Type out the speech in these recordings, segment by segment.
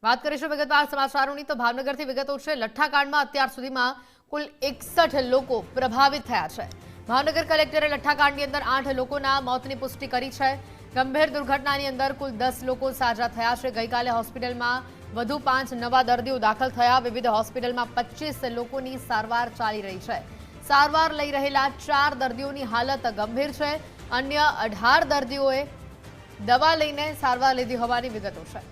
વાત કરીશું વિગતવાર સમાચારોની તો ભાવનગરથી વિગતો છે। લઠ્ઠાકાંડમાં અત્યાર સુધીમાં કુલ 61 લોકો પ્રભાવિત થયા છે। ભાવનગર કલેક્ટરે લઠ્ઠાકાંડની અંદર 8 લોકોના મોતની પુષ્ટિ કરી છે। ગંભીર દુર્ઘટનાની અંદર કુલ 10 લોકો સાજા થયા છે। ગઈકાલે હોસ્પિટલમાં વધુ 5 નવા દર્દીઓ દાખલ થયા। વિવિધ હોસ્પિટલમાં 25 લોકોની સારવાર ચાલી રહી છે। સારવાર લઈ રહેલા 4 દર્દીઓની હાલત ગંભીર છે। અન્ય 18 દર્દીઓએ દવા લઈને સારવાર લીધી હોવાની વિગતો છે।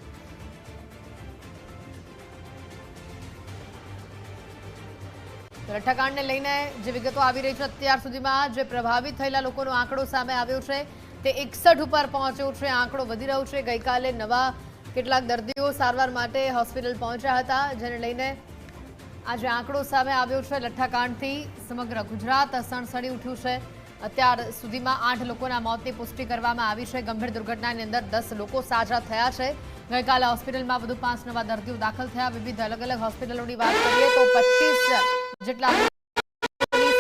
લઠ્ઠાકાંડને લઈને જે વિગતો આવી રહી છે, અત્યાર સુધીમાં જે પ્રભાવિત થયેલા લોકોનો આંકડો સામે આવ્યો છે તે 61 ઉપર પહોંચ્યો છે। આંકડો વધી રહ્યો છે। ગઈકાલે નવા કેટલાક દર્દીઓ સારવાર માટે હોસ્પિટલ પહોંચ્યા હતા, જેને લઈને આજે આંકડો સામે આવ્યો છે। લઠ્ઠાકાંડથી સમગ્ર ગુજરાત સણસણી ઉઠ્યું છે। અત્યાર સુધીમાં 8 લોકોના મોતની પુષ્ટિ કરવામાં આવી છે। ગંભીર દુર્ઘટનાની અંદર 10 લોકો સાજા થયા છે। ગઈકાલે હોસ્પિટલમાં વધુ 5 નવા દર્દીઓ દાખલ થયા। વિવિધ અલગ અલગ હોસ્પિટલોની વાત કરીએ તો 25 જેટલા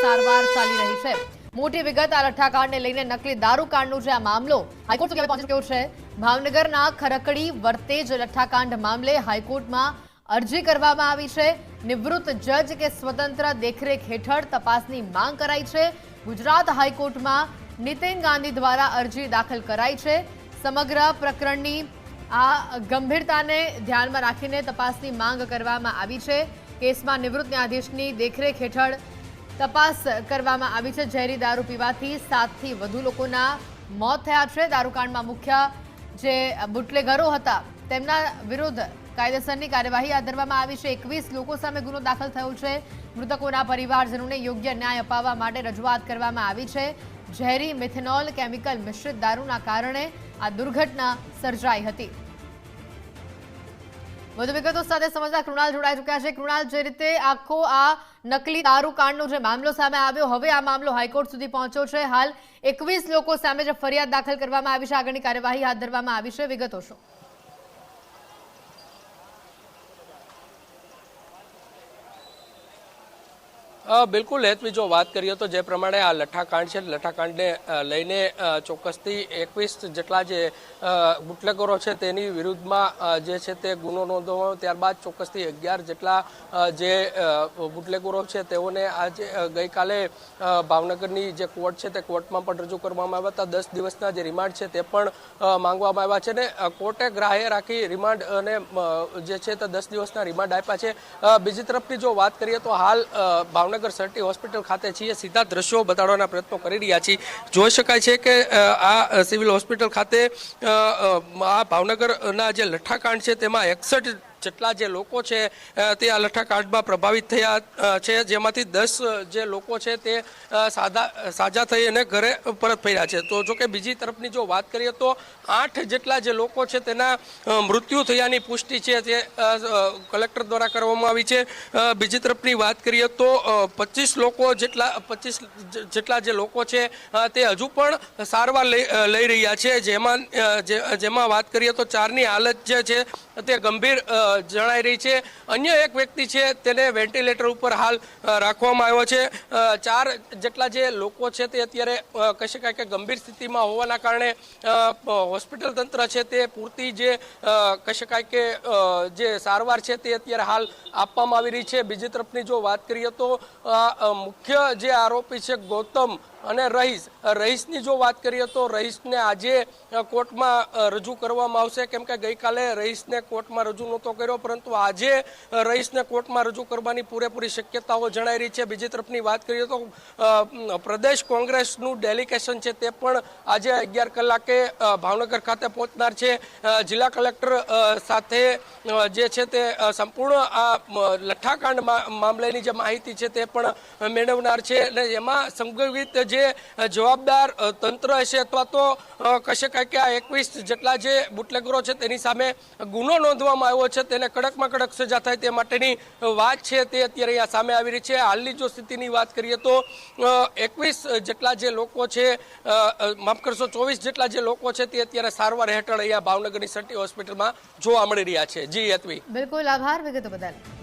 સારવાર ચાલી રહી છે। મોટી વિગત આ લઠ્ઠાકાંડને લઈને નકલી દારૂકાંડનો જે આ મામલો હાઈકોર્ટ સુધી પહોંચી ગયો છે। ભાવનગરના ખરકડી વર્તેજ લઠ્ઠાકાંડ મામલે હાઈકોર્ટમાં અરજી કરવામાં આવી છે। નિવૃત્ત જજ કે સ્વતંત્ર દેખરેખ હેઠળ તપાસની માંગ કરાઈ છે। ગુજરાત હાઈકોર્ટમાં નીતિન ગાંધી દ્વારા અરજી દાખલ કરાઈ છે। સમગ્ર પ્રકરણની આ ગંભીરતાને ધ્યાનમાં રાખીને તપાસની માંગ કરવામાં આવી છે। કેસમાં નિવૃત્ત ન્યાયાધીશની દેખરેખ હેઠળ તપાસ કરવામાં આવી છે। ઝેરી દારૂ પીવાથી 7 થી વધુ લોકોના મોત થયા છે। દારૂકાંડમાં મુખ્ય જે બુટલેગરો હતા તેમના વિરુદ્ધ કાયદેસરની કાર્યવાહી હાથ ધરવામાં આવી છે। 21 લોકો સામે ગુનો દાખલ થયો છે। મૃતકોના પરિવારજનોને યોગ્ય ન્યાય અપાવવા માટે રજૂઆત કરવામાં આવી છે। ઝેરી મિથેનોલ કેમિકલ મિશ્રિત દારૂના કારણે આ દુર્ઘટના સર્જાઈ હતી। વધુ વિગતો સાથે સમજદાર કૃણાલ જોડાઈ ચૂક્યા છે। કૃણાલ, જે રીતે આખો આ નકલી દારૂકાંડનો જે મામલો સામે આવ્યો, હવે આ મામલો હાઈકોર્ટ સુધી પહોંચ્યો છે। હાલ 21 લોકો સામે જે ફરિયાદ દાખલ કરવામાં આવી છે, આગળની કાર્યવાહી હાથ ધરવામાં આવી છે, વિગતો શું? બિલકુલ હેતવી, જો વાત કરીએ તો જે પ્રમાણે આ લઠ્ઠાકાંડ છે, લઠ્ઠાકાંડને લઈને ચોક્કસથી 21 જેટલા જે બુટલેગરો છે તેની વિરુદ્ધમાં જે છે તે ગુનો નોંધવામાં, ત્યારબાદ ચોક્કસથી 11 જેટલા જે બુટલેગરો છે તેઓને આજે ગઈકાલે ભાવનગરની જે કોર્ટ છે તે કોર્ટમાં પણ રજૂ કરવામાં આવ્યા હતા। 10 દિવસના જે રિમાન્ડ છે તે પણ માંગવામાં આવ્યા છે ને કોર્ટે ગ્રાહ્ય રાખી રિમાન્ડ અને જે છે તે 10 દિવસના રિમાન્ડ આપ્યા છે। બીજી તરફથી જો વાત કરીએ તો હાલ ભાવનગર સરટી હોસ્પિટલ ખાતે છીએ, સીધા દ્રશ્યો બતાડવાના પ્રયત્નો કરી રહ્યા છીએ। જોઈ શકાય છે કે આ સિવિલ હોસ્પિટલ ખાતે આ ભાવનગરના જે લઠ્ઠાકાંડ છે તેમાં 61 જેટલા જે લોકો છે તે આ લઠ્ઠાકાંડમાં પ્રભાવિત થયા છે, જેમાંથી 10 જે લોકો છે તે સાજા થઈ અને ઘરે પરત ફર્યા છે। તો જો કે બીજી તરફની જો વાત કરીએ તો 8 જેટલા જે લોકો છે તેના મૃત્યુ થયાની પુષ્ટિ છે તે કલેક્ટર દ્વારા કરવામાં આવી છે। બીજી તરફની વાત કરીએ તો 25 જેટલા જે લોકો છે તે હજુ પણ સારવાર લઈ રહ્યા છે, જેમાં વાત કરીએ તો 4ની હાલત જે છે તે ગંભીર જણાઈ રહી છે। અન્ય એક વ્યક્તિ છે તેને વેન્ટિલેટર ઉપર હાલ રાખવામાં આવ્યો છે। 4 જેટલા જે લોકો છે તે અત્યારે કહી શકાય કે ગંભીર સ્થિતિમાં હોવાના કારણે હોસ્પિટલ તંત્ર છે તે પૂરતી જે કહી શકાય કે જે સારવાર છે તે અત્યારે હાલ આપવામાં આવી રહી છે। બીજી તરફની જો વાત કરીએ તો મુખ્ય જે આરોપી છે ગૌતમ અને રહીશની જો વાત કરીએ તો રહીશને આજે કોર્ટમાં રજૂ કરવામાં આવશે, કેમ કે ગઈકાલે રહીશને કોર્ટમાં રજૂ નહોતો કર્યો, પરંતુ આજે રહીશને કોર્ટમાં રજૂ કરવાની પૂરેપૂરી શક્યતાઓ જણાઈ રહી છે। બીજી તરફની વાત કરીએ તો પ્રદેશ કોંગ્રેસનું ડેલિગેશન છે તે પણ આજે 11 કલાકે ભાવનગર ખાતે પહોંચનાર છે। જિલ્લા કલેક્ટર સાથે જે છે તે સંપૂર્ણ આ લઠ્ઠાકાંડ મામલેની જે માહિતી છે તે પણ મેળવનાર છે અને એમાં સંભવિત જે જવાબદાર તંત્ર હશે અથવા તો કહી શકાય કે આ 21 જેટલા જે બુટલેગરો છે તેની સામે ગુનો નોંધવામાં આવ્યો છે તેને કડકમાં કડક સજા થાય તે માટેની વાત છે તે અત્યારે અહીંયા સામે આવી રહી છે। હાલની જો સ્થિતિની વાત કરીએ તો 21 જેટલા જે લોકો છે, માફ કરશો 24 જેટલા જે લોકો છે તે અત્યારે સારવાર હેઠળ અહીંયા ભાવનગરની સરટી હોસ્પિટલમાં જોવા મળી રહ્યા છે। જી હેતવી, બિલકુલ આભાર વિગતો બદલ।